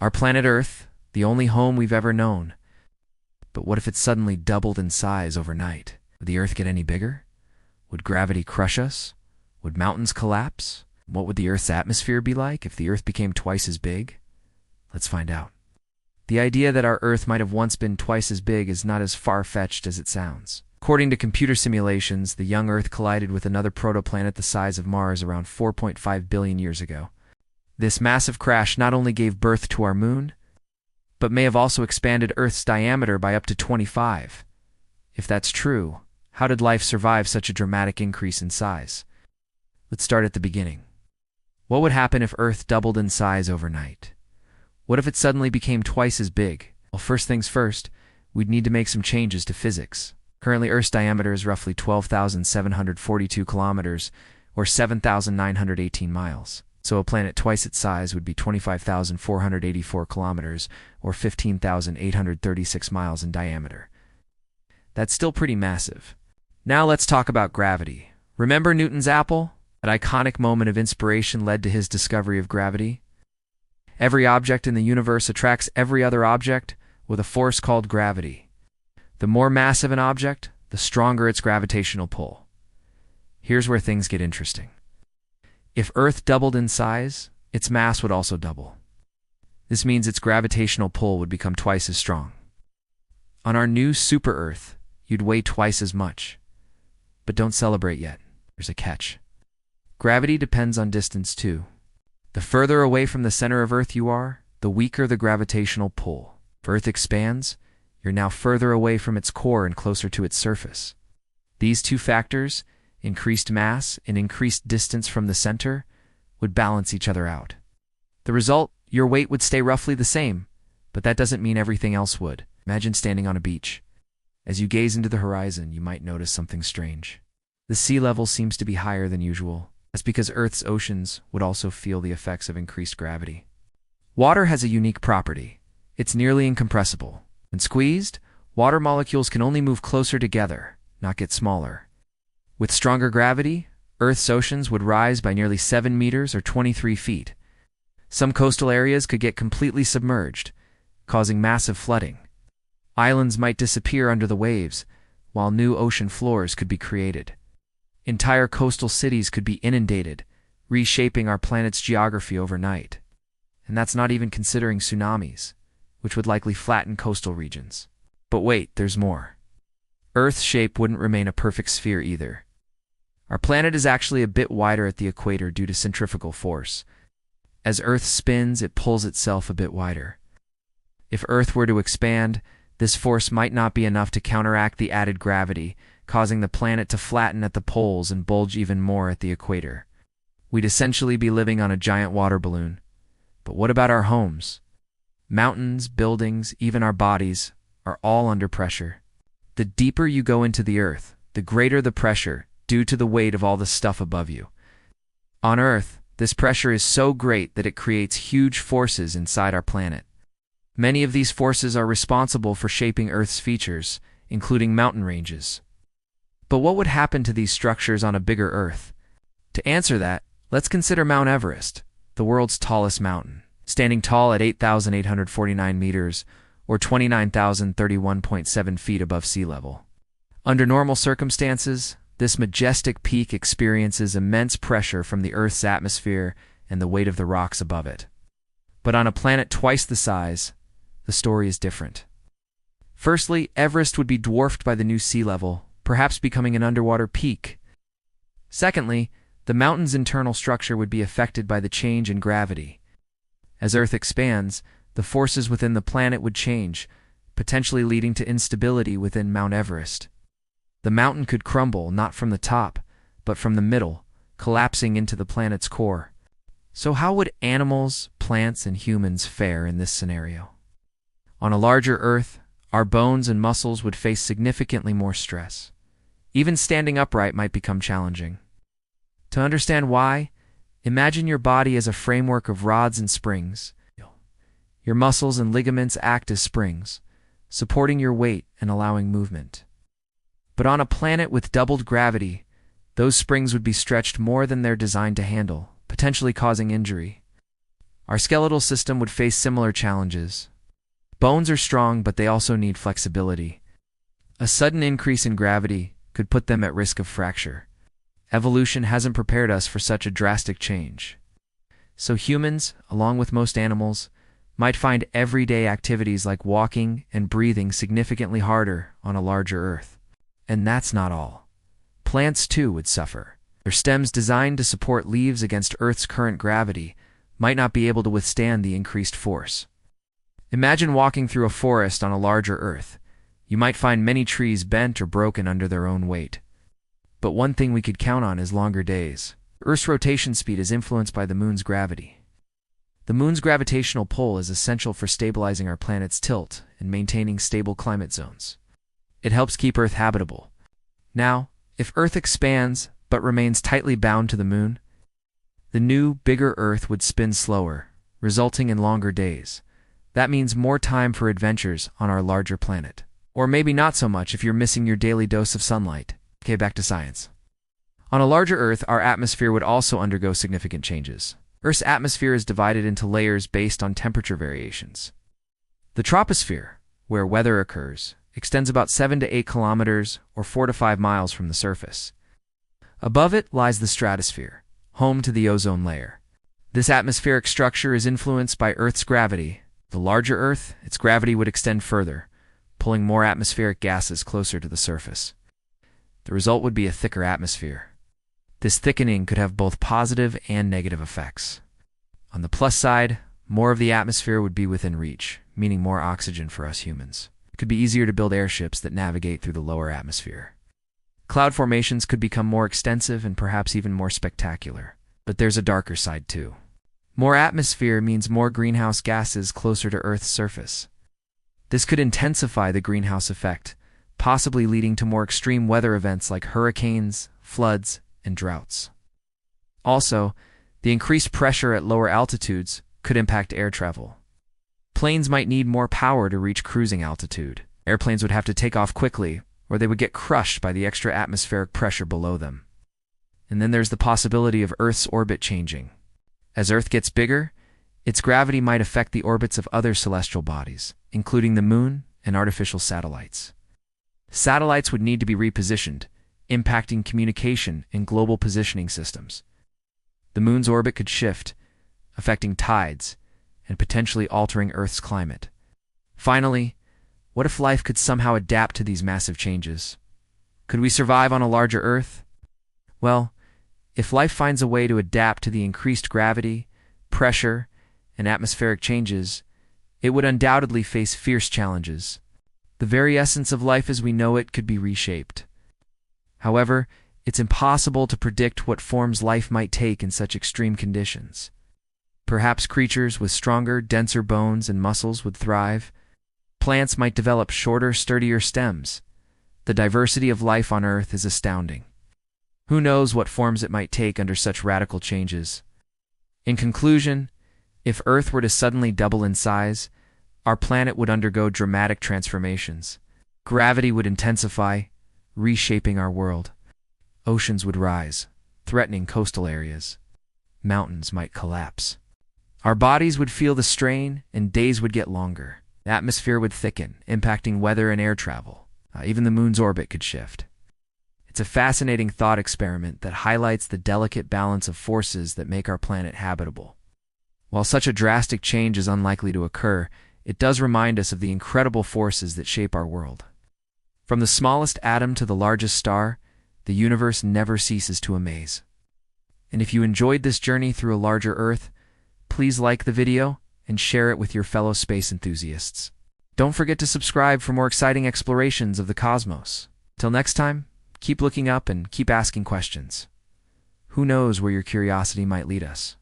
Our planet Earth, the only home we've ever known. But what if it suddenly doubled in size overnight? Would the Earth get any bigger? Would gravity crush us? Would mountains collapse? What would the Earth's atmosphere be like if the Earth became twice as big? Let's find out. The idea that our Earth might have once been twice as big is not as far-fetched as it sounds. According to computer simulations, the young Earth collided with another protoplanet the size of Mars around 4.5 billion years ago. This massive crash not only gave birth to our moon, but may have also expanded Earth's diameter by up to 25. If that's true, how did life survive such a dramatic increase in size? Let's start at the beginning. What would happen if Earth doubled in size overnight? What if it suddenly became twice as big? Well, first things first, we'd need to make some changes to physics. Currently, Earth's diameter is roughly 12,742 kilometers, or 7,918 miles. So a planet twice its size would be 25,484 kilometers, or 15,836 miles in diameter. That's still pretty massive. Now let's talk about gravity. Remember Newton's apple? That iconic moment of inspiration led to his discovery of gravity. Every object in the universe attracts every other object with a force called gravity. The more massive an object, the stronger its gravitational pull. Here's where things get interesting. If Earth doubled in size, its mass would also double. This means its gravitational pull would become twice as strong. On our new super Earth, you'd weigh twice as much. But don't celebrate yet. There's a catch. Gravity depends on distance too. The further away from the center of Earth you are, the weaker the gravitational pull. If Earth expands, you're now further away from its core and closer to its surface. These two factors, increased mass and increased distance from the center, would balance each other out. The result, your weight would stay roughly the same, but that doesn't mean everything else would. Imagine standing on a beach. As you gaze into the horizon, you might notice something strange. The sea level seems to be higher than usual. That's because Earth's oceans would also feel the effects of increased gravity. Water has a unique property. It's nearly incompressible. When squeezed, water molecules can only move closer together, not get smaller. With stronger gravity, Earth's oceans would rise by nearly 7 meters or 23 feet. Some coastal areas could get completely submerged, causing massive flooding. Islands might disappear under the waves, while new ocean floors could be created. Entire coastal cities could be inundated, reshaping our planet's geography overnight. And that's not even considering tsunamis, which would likely flatten coastal regions. But wait, there's more. Earth's shape wouldn't remain a perfect sphere either. Our planet is actually a bit wider at the equator due to centrifugal force. As Earth spins, it pulls itself a bit wider. If Earth were to expand, this force might not be enough to counteract the added gravity, causing the planet to flatten at the poles and bulge even more at the equator. We'd essentially be living on a giant water balloon. But what about our homes? Mountains, buildings, even our bodies are all under pressure. The deeper you go into the Earth, the greater the pressure due to the weight of all the stuff above you. On Earth, this pressure is so great that it creates huge forces inside our planet. Many of these forces are responsible for shaping Earth's features, including mountain ranges. But what would happen to these structures on a bigger Earth? To answer that, let's consider Mount Everest, the world's tallest mountain. Standing tall at 8,849 meters, or 29,031.7 feet above sea level. Under normal circumstances, this majestic peak experiences immense pressure from the Earth's atmosphere and the weight of the rocks above it. But on a planet twice the size, the story is different. Firstly, Everest would be dwarfed by the new sea level, perhaps becoming an underwater peak. Secondly, the mountain's internal structure would be affected by the change in gravity. As Earth expands, the forces within the planet would change, potentially leading to instability within Mount Everest. The mountain could crumble not from the top, but from the middle, collapsing into the planet's core. So how would animals, plants, and humans fare in this scenario? On a larger Earth, our bones and muscles would face significantly more stress. Even standing upright might become challenging. To understand why, imagine your body as a framework of rods and springs. Your muscles and ligaments act as springs, supporting your weight and allowing movement. But on a planet with doubled gravity, those springs would be stretched more than they're designed to handle, potentially causing injury. Our skeletal system would face similar challenges. Bones are strong, but they also need flexibility. A sudden increase in gravity could put them at risk of fracture. Evolution hasn't prepared us for such a drastic change. So humans, along with most animals, might find everyday activities like walking and breathing significantly harder on a larger Earth. And that's not all. Plants, too, would suffer. Their stems, designed to support leaves against Earth's current gravity, might not be able to withstand the increased force. Imagine walking through a forest on a larger Earth. You might find many trees bent or broken under their own weight. But one thing we could count on is longer days. Earth's rotation speed is influenced by the Moon's gravity. The Moon's gravitational pull is essential for stabilizing our planet's tilt and maintaining stable climate zones. It helps keep Earth habitable. Now, if Earth expands but remains tightly bound to the Moon, the new, bigger Earth would spin slower, resulting in longer days. That means more time for adventures on our larger planet. Or maybe not so much if you're missing your daily dose of sunlight. Okay, back to science. On a larger Earth, our atmosphere would also undergo significant changes. Earth's atmosphere is divided into layers based on temperature variations. The troposphere, where weather occurs, extends about 7 to 8 kilometers or 4 to 5 miles from the surface. Above it lies the stratosphere, home to the ozone layer. This atmospheric structure is influenced by Earth's gravity. The larger Earth, its gravity would extend further, pulling more atmospheric gases closer to the surface. The result would be a thicker atmosphere. This thickening could have both positive and negative effects. On the plus side, more of the atmosphere would be within reach, meaning more oxygen for us humans. It could be easier to build airships that navigate through the lower atmosphere. Cloud formations could become more extensive and perhaps even more spectacular. But there's a darker side too. More atmosphere means more greenhouse gases closer to Earth's surface. This could intensify the greenhouse effect, possibly leading to more extreme weather events like hurricanes, floods, and droughts. Also, the increased pressure at lower altitudes could impact air travel. Planes might need more power to reach cruising altitude. Airplanes would have to take off quickly, or they would get crushed by the extra atmospheric pressure below them. And then there's the possibility of Earth's orbit changing. As Earth gets bigger, its gravity might affect the orbits of other celestial bodies, including the Moon and artificial satellites. Satellites would need to be repositioned, impacting communication and global positioning systems. The Moon's orbit could shift, affecting tides and potentially altering Earth's climate. Finally, what if life could somehow adapt to these massive changes? Could we survive on a larger Earth? Well, if life finds a way to adapt to the increased gravity, pressure, and atmospheric changes, it would undoubtedly face fierce challenges. The very essence of life as we know it could be reshaped. However, it's impossible to predict what forms life might take in such extreme conditions. Perhaps creatures with stronger, denser bones and muscles would thrive. Plants might develop shorter, sturdier stems. The diversity of life on Earth is astounding. Who knows what forms it might take under such radical changes? In conclusion, if Earth were to suddenly double in size, our planet would undergo dramatic transformations. Gravity would intensify, reshaping our world. Oceans would rise, threatening coastal areas. Mountains might collapse. Our bodies would feel the strain, and days would get longer. The atmosphere would thicken, impacting weather and air travel. Even the Moon's orbit could shift. It's a fascinating thought experiment that highlights the delicate balance of forces that make our planet habitable. While such a drastic change is unlikely to occur, it does remind us of the incredible forces that shape our world. From the smallest atom to the largest star, the universe never ceases to amaze. And if you enjoyed this journey through a larger Earth, please like the video and share it with your fellow space enthusiasts. Don't forget to subscribe for more exciting explorations of the cosmos. Till next time, keep looking up and keep asking questions. Who knows where your curiosity might lead us?